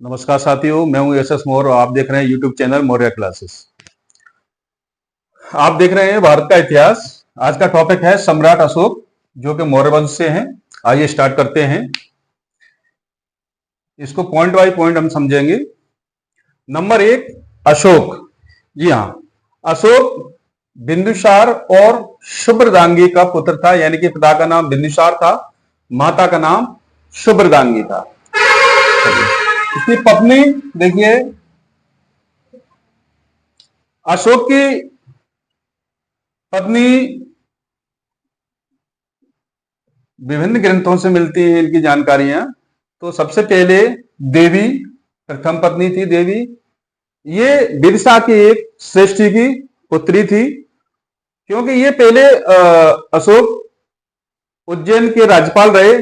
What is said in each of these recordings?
नमस्कार साथियों, मैं हूं एस एस मौर्य और आप देख रहे हैं यूट्यूब चैनल मौर्य क्लासेस। आप देख रहे हैं भारत का इतिहास। आज का टॉपिक है सम्राट अशोक, जो कि मौर्य वंश से हैं। आइए स्टार्ट करते हैं। इसको पॉइंट बाय पॉइंट हम समझेंगे। नंबर 1, अशोक। जी हाँ, अशोक बिंदुसार और शुभ्रदांगी का पुत्र था, यानी कि पिता का नाम बिंदुसार था, माता का नाम शुभ्रदांगी था। इसकी पत्नी देखिए, अशोक की पत्नी विभिन्न ग्रंथों से मिलती है इनकी जानकारियां। तो सबसे पहले देवी प्रथम पत्नी थी। देवी ये बिरसा की एक श्रेष्ठी की पुत्री थी, क्योंकि ये पहले अशोक उज्जैन के राज्यपाल रहे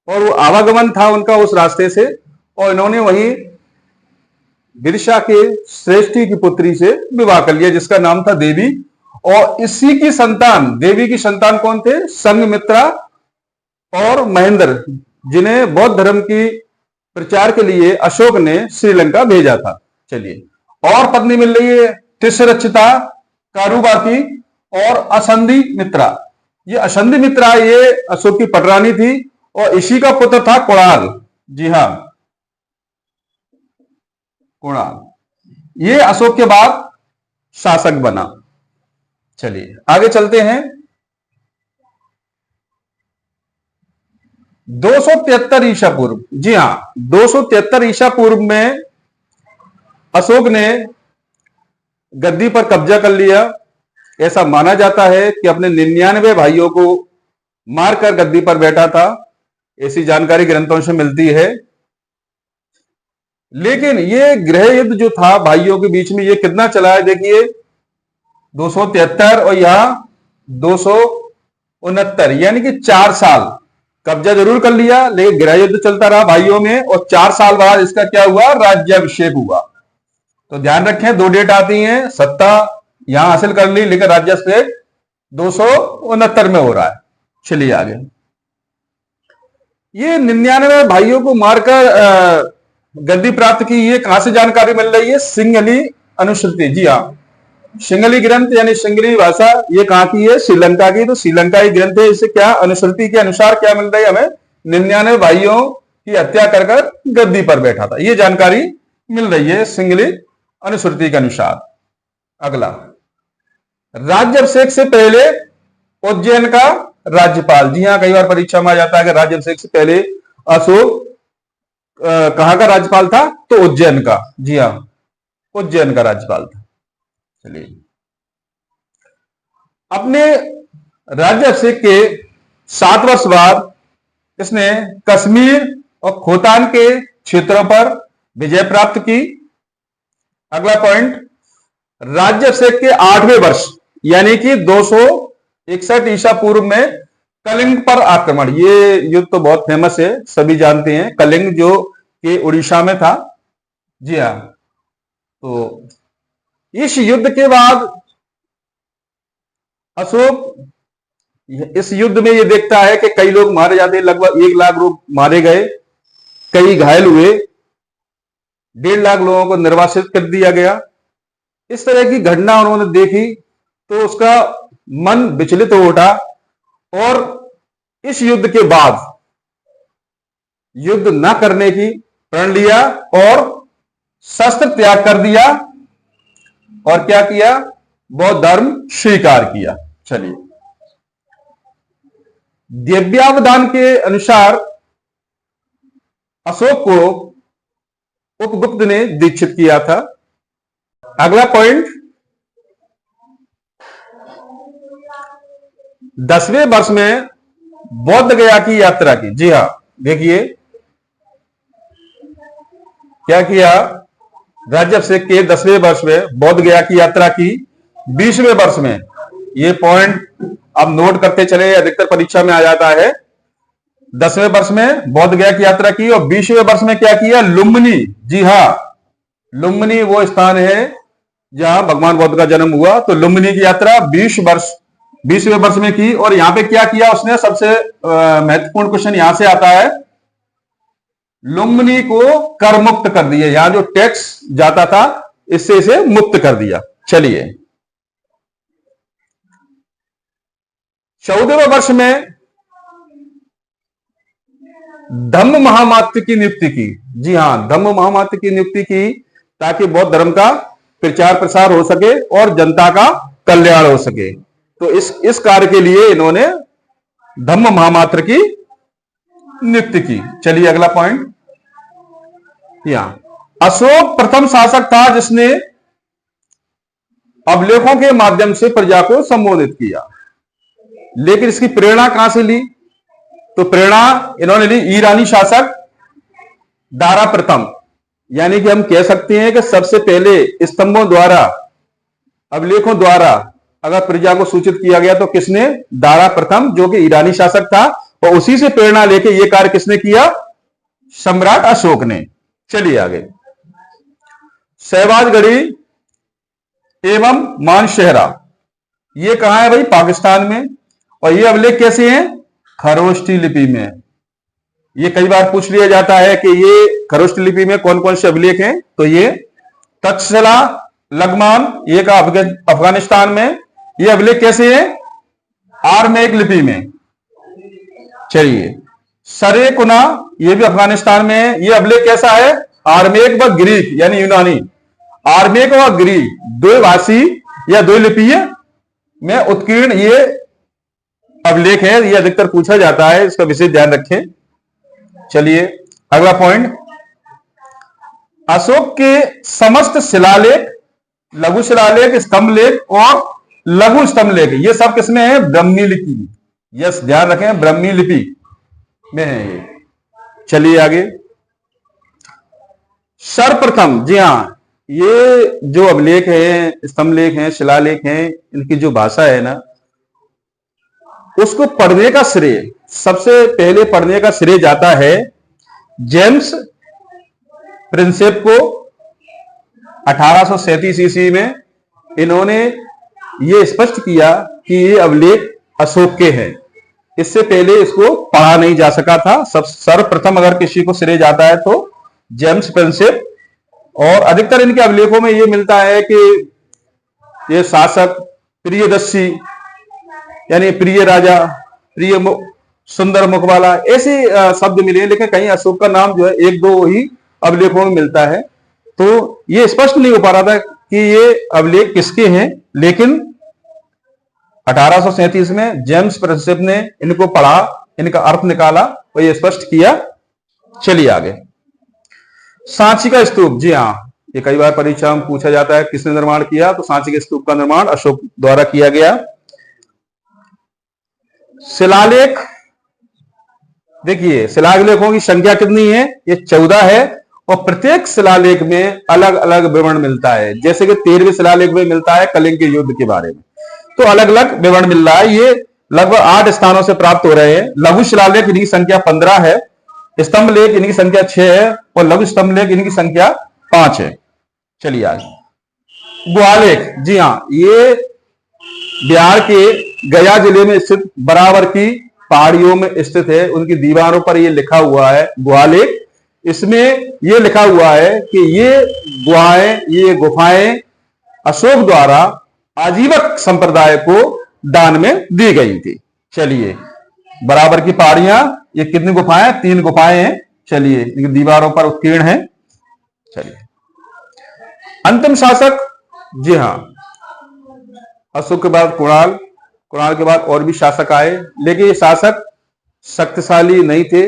और वो आवागमन था उनका उस रास्ते से, और इन्होंने वही बिरसा के श्रेष्ठी की पुत्री से विवाह कर लिया, जिसका नाम था देवी। और इसी की संतान, देवी की संतान कौन थे? संघमित्रा और महेंद्र, जिन्हें बौद्ध धर्म की प्रचार के लिए अशोक ने श्रीलंका भेजा था। चलिए, और पत्नी मिल रही है तिसरचिता कारुबाकी और असंधि मित्रा। ये असंधि मित्रा ये अशोक की पटरानी थी और इसी का पुत्र था कुणाल। जी हाँ, कुणाल ये अशोक के बाद शासक बना। चलिए आगे चलते हैं। 273 ईसा पूर्व, जी हां 273 ईसा पूर्व में अशोक ने गद्दी पर कब्जा कर लिया। ऐसा माना जाता है कि अपने 99 भाइयों को मारकर गद्दी पर बैठा था, ऐसी जानकारी ग्रंथों से मिलती है। लेकिन ये गृह युद्ध जो था भाइयों के बीच में, ये कितना चला है देखिए, 273 और यहां 269, यानी कि 4 साल। कब्जा जरूर कर लिया, लेकिन गृह युद्ध चलता रहा भाइयों में, और 4 साल बाद इसका क्या हुआ? राज्याभिषेक हुआ। तो ध्यान रखें, 2 डेट आती हैं। सत्ता यहां हासिल कर ली, लेकिन राज्याभिषेक 269 में हो रहा है। चलिए आगे। ये 99 भाइयों को मारकर गद्दी प्राप्त की, ये कहां से जानकारी मिल रही है? सिंहली अनुश्रुति। जी हाँ, सिंहली ग्रंथ यानी सिंहली भाषा, ये कहां की है? श्रीलंका की। तो श्रीलंका की ग्रंथ है। इससे क्या अनुश्रुति के अनुसार क्या मिल रही है हमें? 99 भाइयों की हत्या कर गद्दी पर बैठा था, ये जानकारी मिल रही है सिंहली अनुश्रुति के अनुसार। अगला, राज्याभिषेक से पहले उज्जैन का राज्यपाल। जी हाँ, कई बार परीक्षा में आ जाता है कि राज्याभिषेक से पहले अशोक कहां का राज्यपाल था? तो उज्जैन का। जी हाँ, उज्जैन का राज्यपाल था। चलिए, अपने राज्याभिषेक के 7 वर्ष बाद इसने कश्मीर और खोतान के क्षेत्रों पर विजय प्राप्त की। अगला पॉइंट, राज्याभिषेक के 8वें वर्ष यानी कि 261 ईसा पूर्व में कलिंग पर आक्रमण। ये युद्ध तो बहुत फेमस है, सभी जानते हैं। कलिंग जो कि उड़ीसा में था। जी हाँ, तो इस युद्ध के बाद अशोक इस युद्ध में ये देखता है कि कई लोग मारे जाते हैं, लगभग 1 लाख लोग मारे गए, कई घायल हुए, 1.5 लाख लोगों को निर्वासित कर दिया गया। इस तरह की घटना उन्होंने देखी तो उसका मन विचलित हो उठा, और इस युद्ध के बाद युद्ध न करने की प्रण लिया और शस्त्र त्याग कर दिया, और क्या किया? बौद्ध धर्म स्वीकार किया। चलिए, दिव्यावधान के अनुसार अशोक को उपगुप्त ने दीक्षित किया था। अगला पॉइंट, 10वें वर्ष में बौद्ध गया की यात्रा की। जी हां, देखिए क्या किया? राज्याभिषेक के 10वें वर्ष में बौद्ध गया की यात्रा की। 20वें वर्ष में, ये पॉइंट आप नोट करते चले, अधिकतर परीक्षा में आ जाता है। 10वें वर्ष में बौद्ध गया की यात्रा की, और 20वें वर्ष में क्या किया? लुम्बिनी। जी हां, लुम्बिनी वो स्थान है जहां भगवान बौद्ध का जन्म हुआ। तो लुम्बिनी की यात्रा 20वें वर्ष में की। और यहां पे क्या किया उसने? सबसे महत्वपूर्ण क्वेश्चन यहां से आता है, लुम्बिनी को कर मुक्त कर दिया, यहां जो टैक्स जाता था इससे इसे मुक्त कर दिया। चलिए 14वें वर्ष में धम्म महामात्र की नियुक्ति की। जी हां, धम्म महामात्र की नियुक्ति की ताकि बौद्ध धर्म का प्रचार प्रसार हो सके और जनता का कल्याण हो सके। तो इस कार्य के लिए इन्होंने धम्म महामात्र की नियुक्ति की। चलिए अगला पॉइंट, यहां अशोक प्रथम शासक था जिसने अभिलेखों के माध्यम से प्रजा को संबोधित किया। लेकिन इसकी प्रेरणा कहां से ली? तो प्रेरणा इन्होंने ली ईरानी शासक दारा प्रथम, यानी कि हम कह सकते हैं कि सबसे पहले स्तंभों द्वारा, अभिलेखों द्वारा अगर प्रजा को सूचित किया गया तो किसने? दारा प्रथम, जो कि ईरानी शासक था, और उसी से प्रेरणा लेके यह कार्य किसने किया? सम्राट अशोक ने। चलिए आगे, शहबाजगढ़ी एवं मानशहरा, ये कहां है भाई? पाकिस्तान में। और ये अभिलेख कैसे हैं? खरोष्ठी लिपि में। ये कई बार पूछ लिया जाता है कि ये खरोष्ठी लिपि में कौन कौन से अभिलेख हैं। तो ये तक्षशिला, लगमान, ये का अफगानिस्तान में। ये अभिलेख कैसे हैं? आरमेक लिपि में। चलिए सरेकुना, ये भी अफगानिस्तान में है। ये अभिलेख कैसा है? आरमेक व ग्रीक यानी यूनानी, आरमेक व ग्रीक द्विभाषी या द्विलिपीय में उत्कीर्ण ये अभिलेख है। ये अधिकतर पूछा जाता है, इसका विशेष ध्यान रखें। चलिए अगला पॉइंट, अशोक के समस्त शिलालेख, लघु शिलालेख, स्तंभ लेख और लघु स्तंभ लेख, ये सब किसमें है? ब्राह्मी लिपि में। यस, ध्यान रखें, ब्राह्मी लिपि में है ये। चलिए आगे, सर्वप्रथम, जी हां, ये जो अभिलेख है, स्तंभ लेख हैं, शिलालेख हैं, इनकी जो भाषा है ना, उसको पढ़ने का श्रेय, सबसे पहले पढ़ने का श्रेय जाता है जेम्स प्रिंसेप को। 1837 ईस्वी में इन्होंने ये स्पष्ट किया कि ये अभिलेख अशोक के हैं। इससे पहले इसको पढ़ा नहीं जा सका था। सर्वप्रथम अगर किसी को श्रेय जाता है तो जेम्स प्रिंसेप। और अधिकतर इनके अभिलेखों में ये मिलता है कि ये शासक, प्रियदर्शी यानी प्रिय राजा, प्रिय सुंदर मुख वाला, ऐसे शब्द मिले। लेकिन कहीं अशोक का नाम जो है एक दो ही अभिलेखों में मिलता है। तो ये स्पष्ट नहीं हो पा रहा था कि ये अभिलेख किसके हैं। लेकिन 1837 में जेम्स प्रिंसेप ने इनको पढ़ा, इनका अर्थ निकाला और ये स्पष्ट किया। चलिए आगे, सांची का स्तूप, जी हां, ये कई बार परीक्षा में पूछा जाता है किसने निर्माण किया। तो सांची के स्तूप का निर्माण अशोक द्वारा किया गया। शिलालेख, देखिए शिलालेखों की संख्या कितनी है? ये 14 है। और प्रत्येक शिलालेख में अलग अलग विवरण मिलता है। जैसे कि 13वें शिलालेख में मिलता है कलिंग के युद्ध के बारे में, तो अलग अलग विवरण मिल रहा है। ये लगभग 8 स्थानों से प्राप्त हो रहे हैं। लघु शिलालेख इनकी संख्या 15 है, स्तंभ लेख इनकी संख्या 6 है और लघु स्तंभ लेख इनकी संख्या 5 है। चलिए आगे, गुहालेख, जी हां, ये बिहार के गया जिले में स्थित बराबर की पहाड़ियों में स्थित है। उनकी दीवारों पर ये लिखा हुआ है गुहालेख। इसमें ये लिखा हुआ है कि ये गुफाएं अशोक द्वारा आजीवक संप्रदाय को दान में दी गई थी। चलिए, बराबर की पहाड़ियां, ये कितनी गुफाएं? 3 गुफाएं हैं। चलिए, इनकी दीवारों पर उत्कीर्ण है। चलिए, अंतिम शासक, जी हां, अशोक के बाद कुणाल, कुणाल के बाद और भी शासक आए। लेकिन ये शासक शक्तिशाली नहीं थे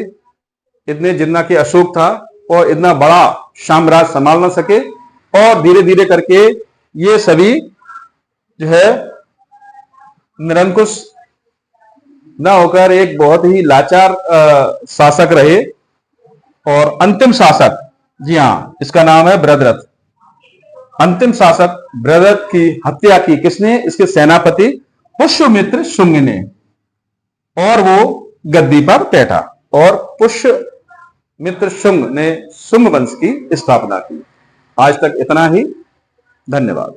इतने जितना कि अशोक था, और इतना बड़ा साम्राज्य संभाल ना सके। और धीरे धीरे करके ये सभी जो है निरंकुश न होकर एक बहुत ही लाचार शासक रहे। और अंतिम शासक, जी हां, इसका नाम है बृहद्रथ। अंतिम शासक बृहद्रथ की हत्या की किसने? इसके सेनापति पुष्यमित्र शुंग ने, और वो गद्दी पर बैठा। और पुष्यमित्र शुंग ने शुंग वंश की स्थापना की। आज तक इतना ही, धन्यवाद।